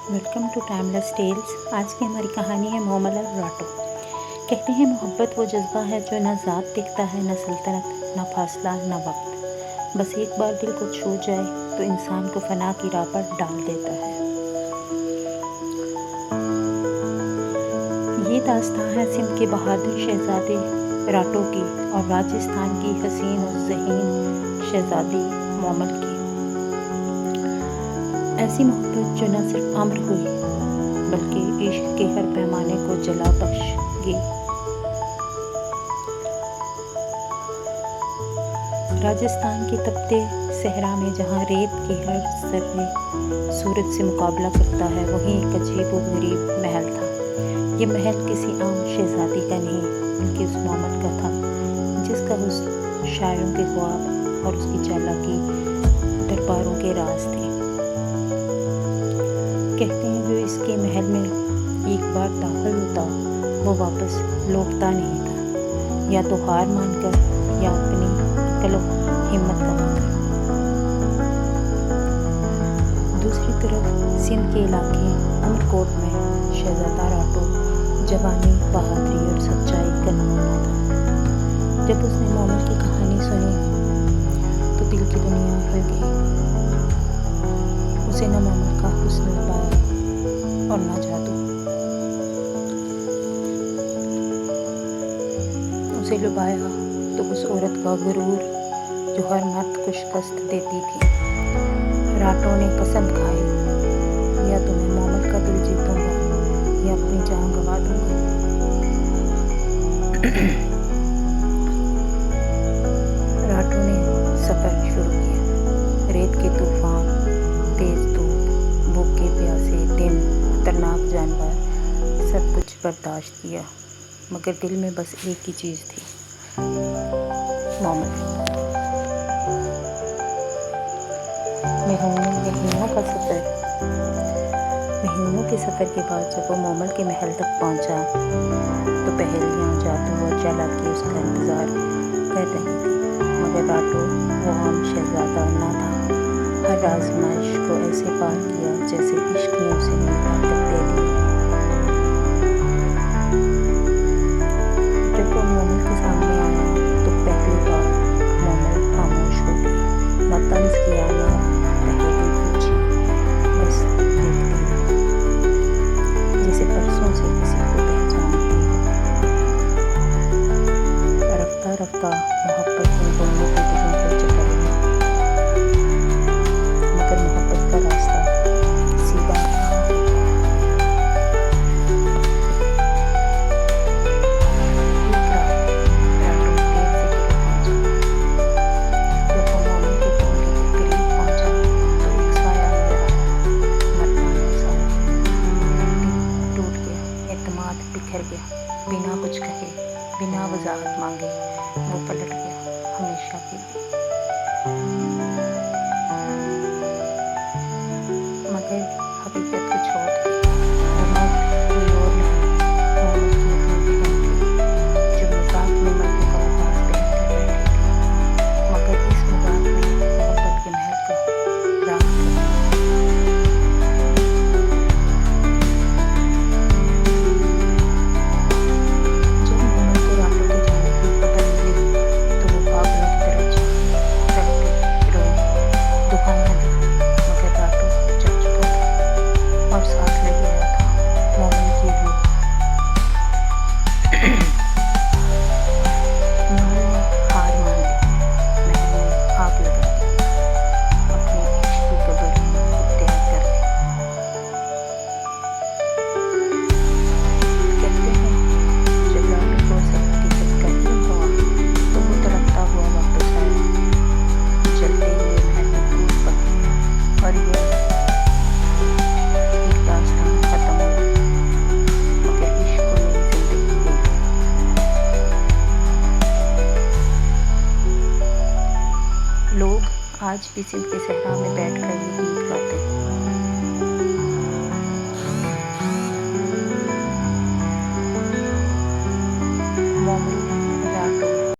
Welcome to timeless tales. आज की हमारी कहानी है मोहम्मद और राटो। कहते हैं मोहब्बत वो जज्बा है जो न ज़ात दिखता है, न सल्तनत, न फासला, न वक्त। बस एक बार दिल को छू जाए तो इंसान को फना की राह पर डाल देता है। ये दास्तां है सिंध के बहादुर शहजादे राटो की और राजस्थान की हसीन और ज़हीन शहजादी मोमल की। ऐसी मोहब्बत जो न सिर्फ अमर हुई बल्कि इश्क के हर पैमाने को जला बख्श गई। राजस्थान के तपते सहरा में जहाँ रेत के हर सर्रे सूरज से मुकाबला करता है, वहीं एक अजीब व गरीब महल था। ये महल किसी आम शहजादी का नहीं बल्कि उस मोहम्मद का था जिसका हुस्न शायरों के ख्वाब और उसकी चालाकी दरबारों के राज थे। कहते हैं जो इसके महल में एक बार दाखिल होता वो वापस लौटता नहीं था, या तो हार मानकर या अपनी अक्ल हिम्मत गंवाकर। दूसरी तरफ सिंध के इलाके अमरकोट में शहजादा राटो जवानी, बहादुरी और सच्चाई का नमूना था। जब उसने मोमल की कहानी सुनी तो दिल की दुनिया हिल गई। उसे न मोमल का हुस्न लुभाया और न जादू। उसे लुभाया तो उस औरत का गुरूर जो हर मर्द को शिकस्त देती थी। राटो ने कसम खाई, या तो मैं मोमल का दिल जीतूंगा या अपनी जान गंवा दूंगा। राटो ने सफ़र शुरू किया। रेत के तूफान, तेज धूप, भूखे प्यासे दिन, खतरनाक जानवर, सब कुछ बर्दाश्त किया, मगर दिल में बस एक ही चीज़ थी, मोमल। महीनों का सफ़र। महीनों के सफ़र के बाद जब वो मोमल के महल तक पहुंचा तो पहेलियाँ, जादू और चालाकी उसका इंतज़ार कर रही थी, मगर राटो वो आम शहजादा न था। हर आजमाइश को ऐसे पार किया जैसे इश्क ने उसे नई ताकत दे दी। जब वो मोमल के सामने आया तो पहली बार मोमल खामोश हो गई। न तंज किया, न पहेली पूछी, बस देखती रही, जैसे परसों से किसी को पहचानती हो। रफ्ता रफ्ता मोहब्बत में दोनों के दिलों पर चढ़ गई, मगर मोहब्बत का रास्ता सीधा था। एक रात राटो देर से घर पहुंचा। जब वो मोमल के कमरे के करीब पहुंचा तो एक साया नजर आया, मर्दाना साया। दिल टूट गया, एतमाद बिखर गया। बिना कुछ कहे, बिना वजाहत मांगे वो पलट गया हमेशा के लिए। मगर हकीकत कुछ और थी। वो मर्द कोई और नहीं, मोमल की अपनी बहन थी जो मजाक में मर्द का लिबास पहनकर बैठी थी, मगर इस मजाक में मोहब्बत के महल का राज था। जब मोमल को राटो के जाने की खबर मिली तो वो पागलों की तरह चीखी, तड़पी, रोई, दुहाइयाँ दी, मगर राटो जग चुका था और साथ ले गया था मोमल की रूह। मोमल ने हार मान ली, महल में आग लगा दी, अपने इश्क की कब्र खुद तैयार कर ली। कहते हैं जब राटो को सब हकीकत का इल्म हुआ तो वो तड़पता हुआ वापस आया, जलते हुए महल में कूद पड़ा। और ये एक दास्तां खत्म हो गई, मगर इश्क को नई जिंदगी दी। लोग आज भी सिंध के सहरा में बैठकर ये गीत गाते हैं।